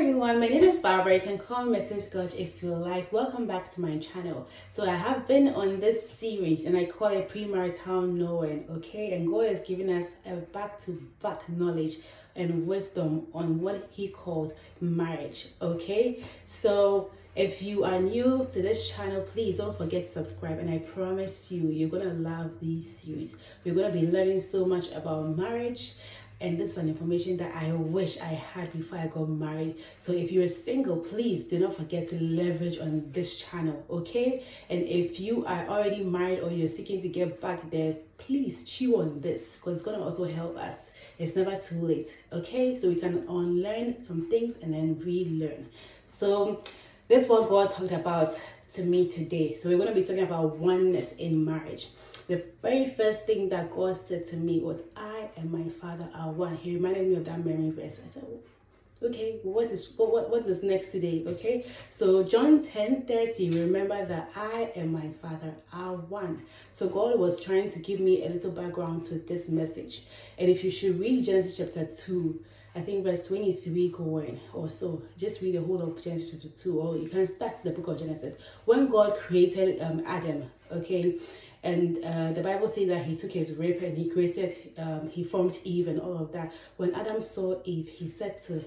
everyone, my name is Barbara. You can call me Mrs. Gotch if you like. Welcome back to my channel. So I have been on this series and I call it premarital knowing, okay? And God has given us a back-to-back knowledge and wisdom on what he called marriage, okay? So if you are new to this channel, please don't forget to subscribe, and I promise you, you're gonna love these series. We're gonna be learning so much about marriage, and this is an information that I wish I had before I got married. So if you're single, please do not forget to leverage on this channel, okay? And if you are already married or you're seeking to get back there, please chew on this because it's gonna also help us. It's never too late, okay? So we can unlearn some things and then relearn. So this is what God talked about to me today. So we're going to be talking about oneness in marriage. The very first thing that God said to me was, I and my Father are one. He reminded me of that memory verse. I said, okay, what is next today? Okay, so John 10:30, remember that I and my Father are one. So God was trying to give me a little background to this message. And if you should read Genesis chapter 2, I think verse 23 going or so, just read the whole of Genesis chapter 2, or you can start the book of Genesis. When God created Adam, okay, and the Bible says that he took his rib and he created, he formed Eve and all of that. When Adam saw Eve, he said to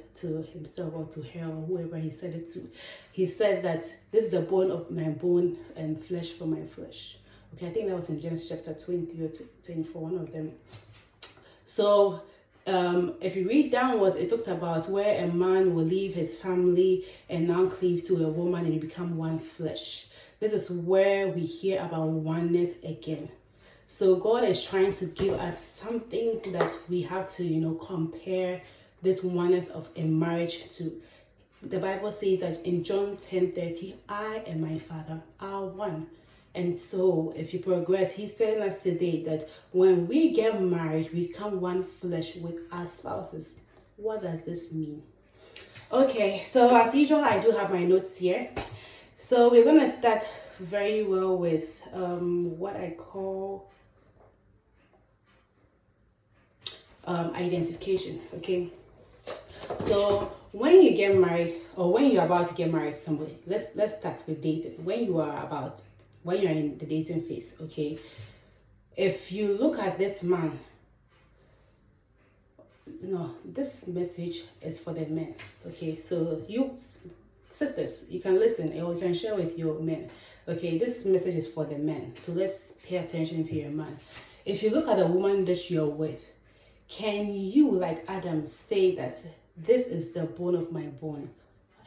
himself or to her or whoever he said it to, he said that this is the bone of my bone and flesh for my flesh. Okay, I think that was in Genesis chapter 23 or 24, one of them. So if you read downwards, it talked about where a man will leave his family and now cleave to a woman and you become one flesh. This is where we hear about oneness again. So God is trying to give us something that we have to, compare this oneness of a marriage to. The Bible says that in John 10:30, I and my Father are one. And so if you progress, he's telling us today that when we get married, we become one flesh with our spouses. What does this mean? Okay, so as usual, I do have my notes here. So we're going to start very well with what I call identification, okay? So when you get married or when you're about to get married to somebody, let's start with dating. When you're in the dating phase, okay? If you look at this man, this message is for the men, okay? So you sisters, you can listen or you can share with your men, okay? This message is for the men, so let's pay attention if you're a man. If you look at the woman that you're with, can you, like Adam, say that this is the bone of my bone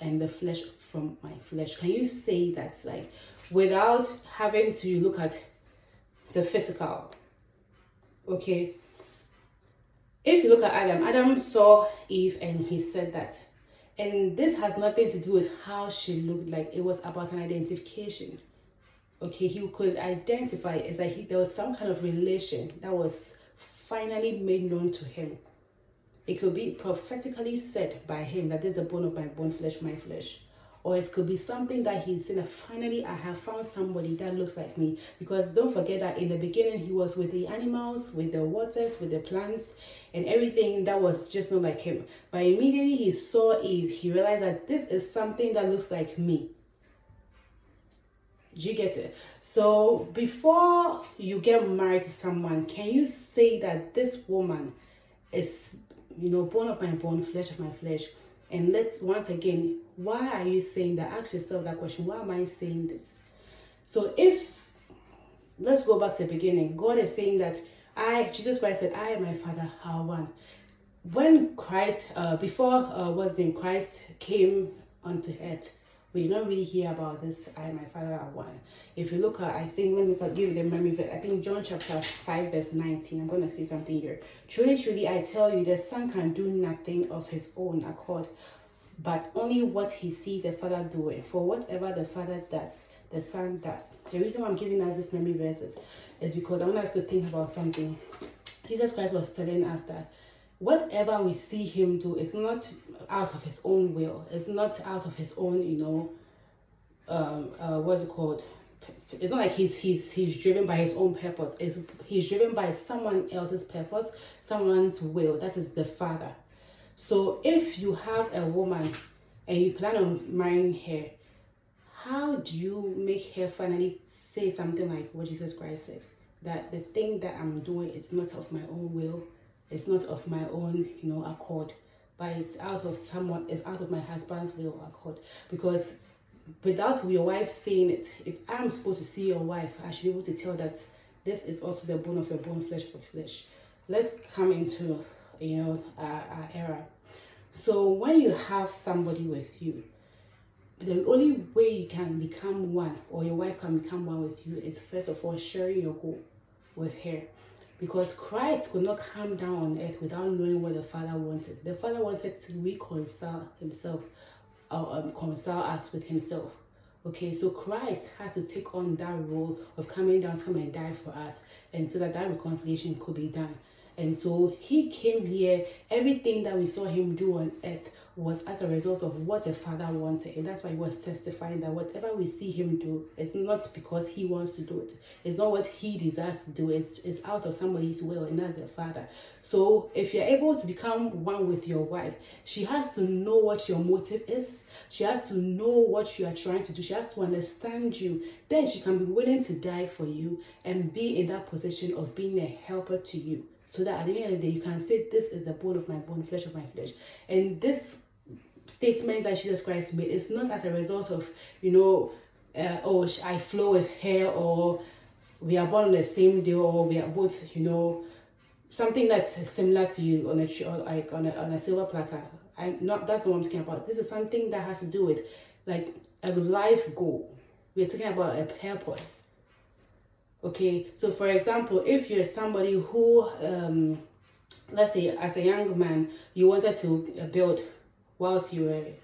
and the flesh from my flesh? Can you say that, like, without having to look at the physical? Okay, if you look at Adam saw Eve and he said that, and this has nothing to do with how she looked like. It was about an identification. Okay, he could identify. It's like there was some kind of relation that was finally made known to him. It could be prophetically said by him that this is the bone of my bone, flesh my flesh. Or it could be something that he's saying that finally I have found somebody that looks like me. Because don't forget that in the beginning he was with the animals, with the waters, with the plants, and everything that was just not like him. But immediately he saw Eve, he realized that this is something that looks like me. Do you get it? So before you get married to someone, can you say that this woman is, bone of my bone, flesh of my flesh? And let's once again, why are you saying that? Ask yourself that question. Why am I saying this? So let's go back to the beginning. God is saying that Jesus Christ said, I and my Father are one. When Christ, Christ came onto earth, we don't really hear about this, I and my Father are one. If you look at, I think, let me give you the memory verse. I think John chapter 5 verse 19. I'm going to say something here. Truly, truly, I tell you, the Son can do nothing of his own accord, but only what he sees the Father doing. For whatever the Father does, the Son does. The reason why I'm giving us this memory verses is because I want us to think about something. Jesus Christ was telling us that whatever we see him do is not out of his own will. It's not out of his own, what's it called? It's not like he's driven by his own purpose. He's driven by someone else's purpose, someone's will. That is the Father. So if you have a woman and you plan on marrying her, how do you make her finally say something like what Jesus Christ said? That the thing that I'm doing is not of my own will, it's not of my own, accord, but it's out of my husband's will or accord. Because without your wife saying it, if I'm supposed to see your wife, I should be able to tell that this is also the bone of your bone, flesh of your flesh. Let's come into, our era. So when you have somebody with you, the only way you can become one, or your wife can become one with you, is first of all sharing your goal with her. Because Christ could not come down on earth without knowing what the Father wanted. The Father wanted to reconcile himself, or reconcile us with himself. Okay, so Christ had to take on that role of coming down to come and die for us, and so that reconciliation could be done. And so he came here. Everything that we saw him do on earth was as a result of what the Father wanted. And that's why he was testifying that whatever we see him do, it's not because he wants to do it. It's not what he desires to do. It's out of somebody's will, and that's the Father. So if you're able to become one with your wife, she has to know what your motive is. She has to know what you are trying to do. She has to understand you. Then she can be willing to die for you and be in that position of being a helper to you. So that at the end of the day, you can say, this is the bone of my bone, flesh of my flesh. And this statement that Jesus Christ made is not as a result of, I flow with her, or we are born on the same day, or we are both, something that's similar to you on a silver platter. That's not what I'm talking about. This is something that has to do with like a life goal. We're talking about a purpose. Okay, so for example, if you're somebody who, let's say as a young man, you wanted to build whilst you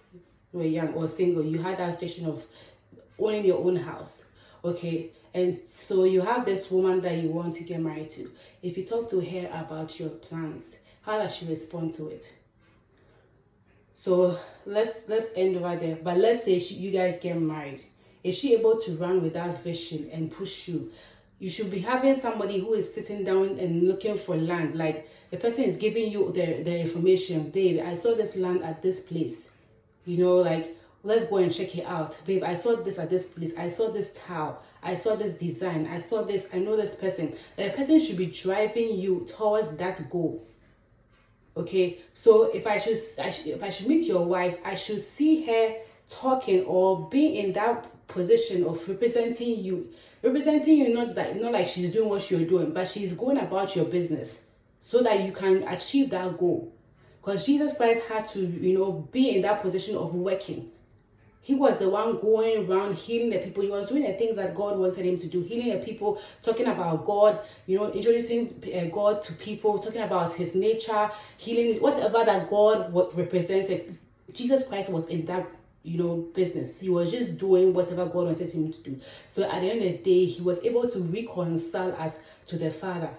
were young or single, you had that vision of owning your own house. Okay, and so you have this woman that you want to get married to. If you talk to her about your plans, how does she respond to it? So let's end over there. But let's say you guys get married. Is she able to run with that vision and push you? You should be having somebody who is sitting down and looking for land. Like the person is giving you the information. Babe, I saw this land at this place. Like, let's go and check it out. Babe, I saw this at this place. I saw this tile. I saw this design. I saw this. I know this person. The person should be driving you towards that goal. Okay, so if I should meet your wife, I should see her talking or being in that position of representing you, not like she's doing what you're doing, but she's going about your business so that you can achieve that goal. Because Jesus Christ had to be in that position of working. He was the one going around healing the people. He was doing the things that God wanted him to do, healing the people, talking about God, introducing God to people, talking about his nature, healing, whatever that God represented. Jesus Christ was in that, business. He was just doing whatever God wanted him to do. So at the end of the day, he was able to reconcile us to the Father.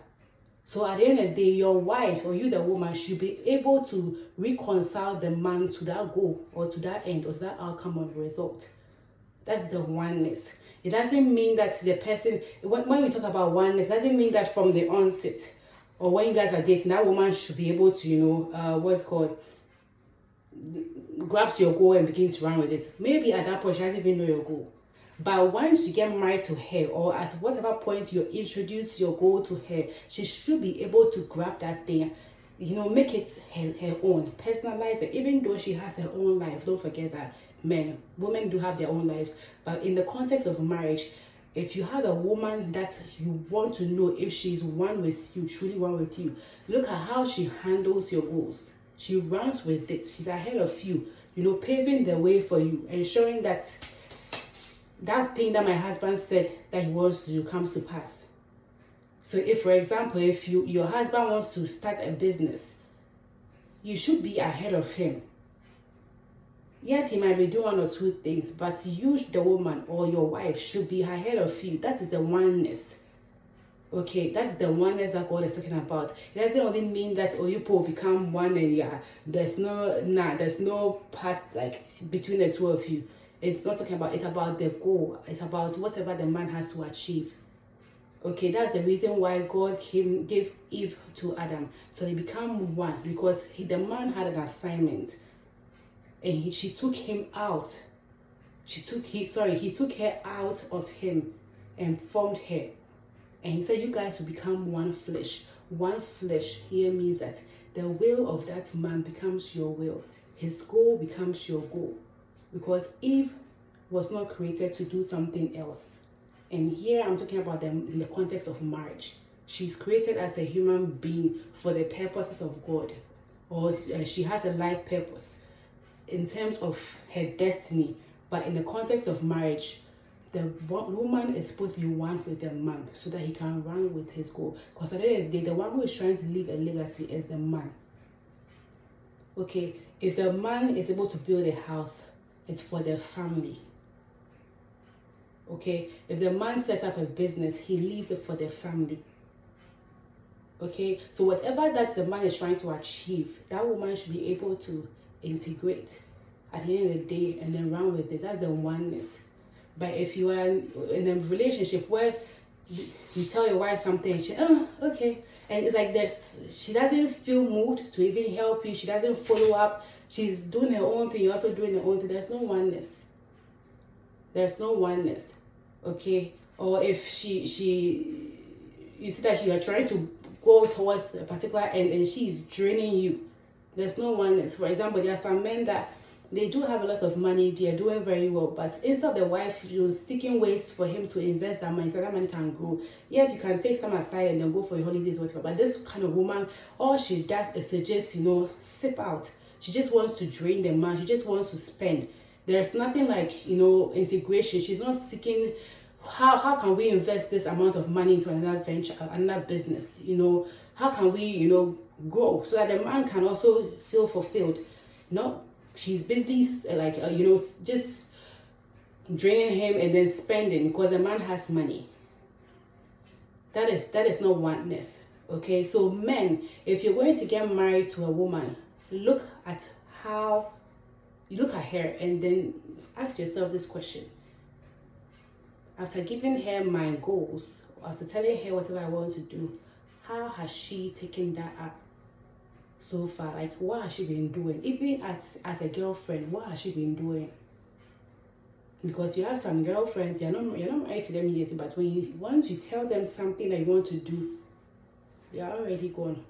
So at the end of the day, your wife or you, the woman, should be able to reconcile the man to that goal or to that end or to that outcome or result. That's the oneness. It doesn't mean that the person, when we talk about oneness, it doesn't mean that from the onset or when you guys are dating, that woman should be able to, grabs your goal and begins to run with it. Maybe at that point, she doesn't even know your goal. But once you get married to her, or at whatever point you introduce your goal to her, she should be able to grab that thing, make it her own, personalize it. Even though she has her own life, don't forget that women do have their own lives. But in the context of marriage, if you have a woman that you want to know if she's one with you, truly one with you, look at how she handles your goals. She runs with it. She's ahead of you, paving the way for you, ensuring that thing that my husband said that he wants to do comes to pass. So if, for example, if your husband wants to start a business, you should be ahead of him. Yes, he might be doing one or two things, but you, the woman or your wife, should be ahead of you. That is the oneness. Okay, that's the oneness that God is talking about. It doesn't only mean that you people become one and there's no part like between the two of you. It's not talking about, it's about the goal. It's about whatever the man has to achieve. Okay, that's the reason why God gave Eve to Adam. So they become one because the man had an assignment. and she took him out. He took her out of him and formed her. And he said, you guys will become one flesh. One flesh here means that the will of that man becomes your will. His goal becomes your goal. Because Eve was not created to do something else. And here I'm talking about them in the context of marriage. She's created as a human being for the purposes of God. Or she has a life purpose in terms of her destiny. But in the context of marriage, the woman is supposed to be one with the man so that he can run with his goal. Because at the end of the day, the one who is trying to leave a legacy is the man. Okay, if the man is able to build a house, it's for the family. Okay, if the man sets up a business, he leaves it for the family. Okay, so whatever that the man is trying to achieve, that woman should be able to integrate at the end of the day and then run with it. That's the oneness. But if you are in a relationship where you tell your wife something and she, oh, okay, and it's like she doesn't feel moved to even help you, she doesn't follow up, she's doing her own thing, you're also doing your own thing, there's no oneness. There's no oneness. Okay? Or if you see that you are trying to go towards a particular end and she's draining you, there's no oneness. For example, there are some men that they do have a lot of money, they are doing very well, but instead of the wife, you're seeking ways for him to invest that money so that money can grow. Yes, you can take some aside and then go for your holidays, whatever, but this kind of woman, all she does is to just, sip out. She just wants to drain the man, she just wants to spend. There's nothing like, integration. She's not seeking, how can we invest this amount of money into another venture, another business, how can we, grow so that the man can also feel fulfilled. No, she's busy, just draining him and then spending because the man has money. That is not oneness. Okay, so men, if you're going to get married to a woman, look at her and then ask yourself this question. After giving her my goals, after telling her whatever I want to do, how has she taken that up so far? Like, what has she been doing? Even as a girlfriend, what has she been doing? Because you have some girlfriends, you're not married to them yet, but once you tell them something that you want to do, they are already gone.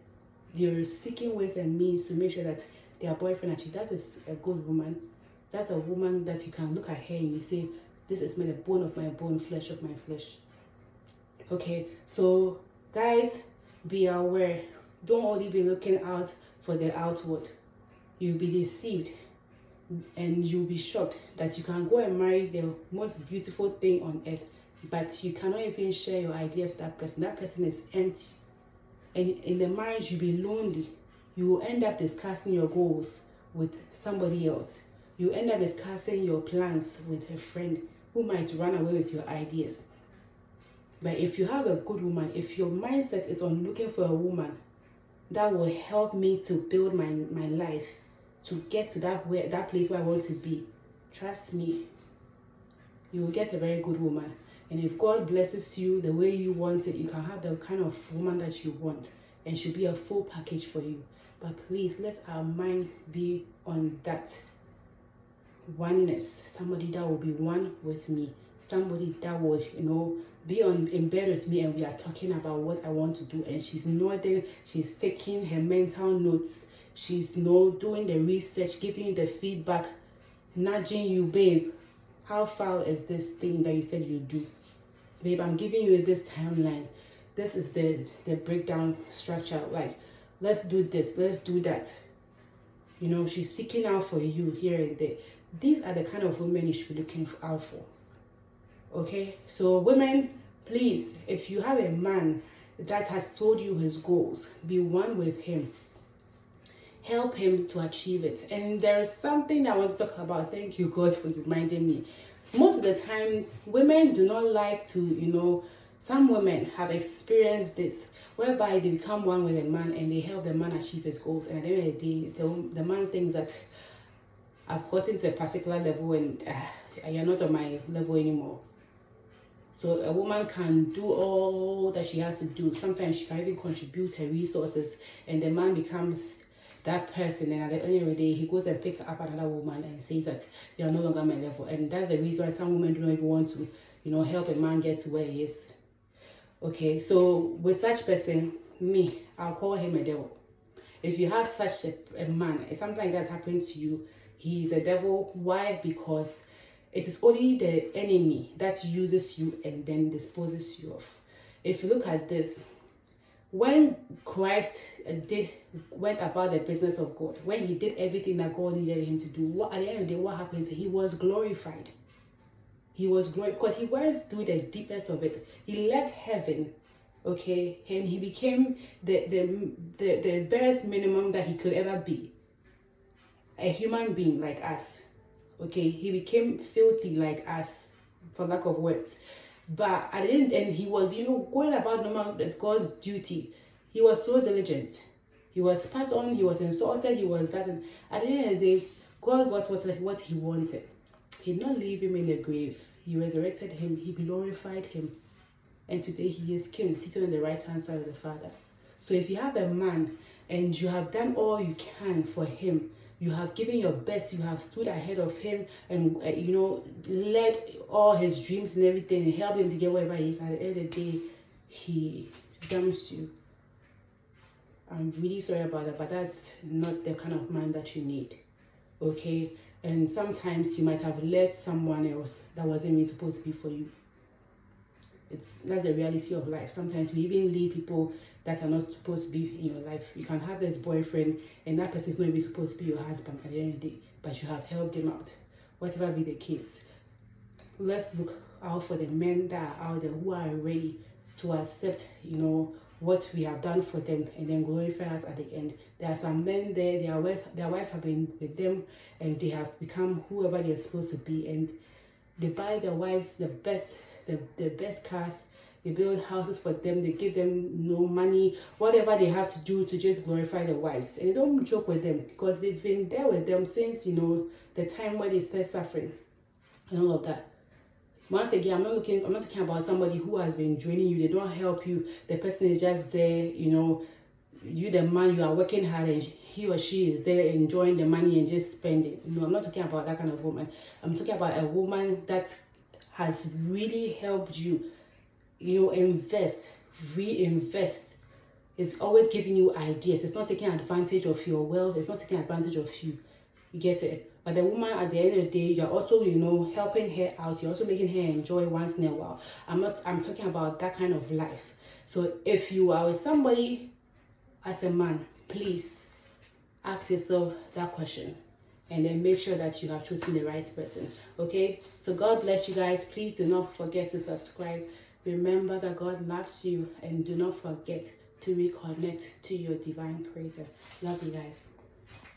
They're seeking ways and means to make sure that their boyfriend actually, that is a good woman. That's a woman that you can look at her and you say, this is the bone of my bone, flesh of my flesh. Okay, so guys, be aware. Don't only be looking out for the outward. You'll be deceived and you'll be shocked that you can go and marry the most beautiful thing on earth, but you cannot even share your ideas with that person. That person is empty. And in the marriage, you'll be lonely. You will end up discussing your goals with somebody else. You end up discussing your plans with a friend who might run away with your ideas. But if you have a good woman, if your mindset is on looking for a woman that will help me to build my life, to get to that place where I want to be, trust me, you will get a very good woman. And if God blesses you the way you want it, you can have the kind of woman that you want, and she'll be a full package for you. But please, let our mind be on that oneness. Somebody that will be one with me. Somebody that will, be in bed with me and we are talking about what I want to do. And she's nodding, she's taking her mental notes. She's doing the research, giving you the feedback, nudging you, babe. How far is this thing that you said you do? Babe, I'm giving you this timeline. This is the breakdown structure. Like, let's do this, let's do that. She's seeking out for you here and there. These are the kind of women you should be looking out for. Okay? So women, please, if you have a man that has told you his goals, be one with him. Help him to achieve it. And there's something that I want to talk about. Thank you, God, for reminding me. Most of the time, women do not like to, some women have experienced this, whereby they become one with a man and they help the man achieve his goals. And at the end of the day, the man thinks that I've gotten to a particular level and you're not on my level anymore. So a woman can do all that she has to do. Sometimes she can even contribute her resources, and the man becomes that person, and at the end of the day he goes and pick up another woman and says that you are no longer my level. And that's the reason why some women do not even want to, you know, help a man get to where he is. Okay, so with such person, me, I'll call him a devil. If you have such a man, if something like that's happened to you, he's a devil. Why? Because it is only the enemy that uses you and then disposes you of. If you look at this, when Christ went about the business of God, when he did everything that God needed him to do, at the end of the day, what happened? He was glorified. He was great because he went through the deepest of it. He left heaven, okay, and he became the barest minimum that he could ever be. A human being like us, okay. He became filthy like us, for lack of words. But at the end, and he was, you know, going about normal God's duty. He was so diligent. He was spat on. He was insulted. He was that. And at the end of the day, God got what he wanted. He did not leave him in the grave. He resurrected him. He glorified him. And today he is king, seated on the right hand side of the Father. So if you have a man and you have done all you can for him, you have given your best, you have stood ahead of him and, you know, led all his dreams and everything and helped him to get wherever he is, at the end of the day, he dumps you. I'm really sorry about that, but that's not the kind of man that you need, okay? And sometimes you might have led someone else that wasn't really supposed to be for you. That's the reality of life. Sometimes we even lead people that are not supposed to be in your life. You can have this boyfriend and that person is not even supposed to be your husband at the end of the day, but you have helped him out. Whatever be the case, let's look out for the men that are out there who are ready to accept, you know, what we have done for them and then glorify us at the end. There are some men there, their wives have been with them and they have become whoever they're supposed to be, and they buy their wives the best cars, they build houses for them, they give them no money, whatever they have to do to just glorify their wives. And they don't joke with them because they've been there with them since, you know, the time where they start suffering and all of that. Once again, I'm not talking about somebody who has been draining you. They don't help you. The person is just there, you know, you the man, you are working hard and he or she is there enjoying the money and just spending. No, I'm not talking about that kind of woman. I'm talking about a woman that has really helped you, you know, invest, reinvest. It's always giving you ideas. It's not taking advantage of your wealth. It's not taking advantage of you. You get it? But the woman, at the end of the day, you're also, you know, helping her out. You're also making her enjoy once in a while. I'm talking about that kind of life. So if you are with somebody as a man, please ask yourself that question and then make sure that you have chosen the right person. Okay? So God bless you guys. Please do not forget to subscribe. Remember that God loves you, and do not forget to reconnect to your divine creator. Love you guys.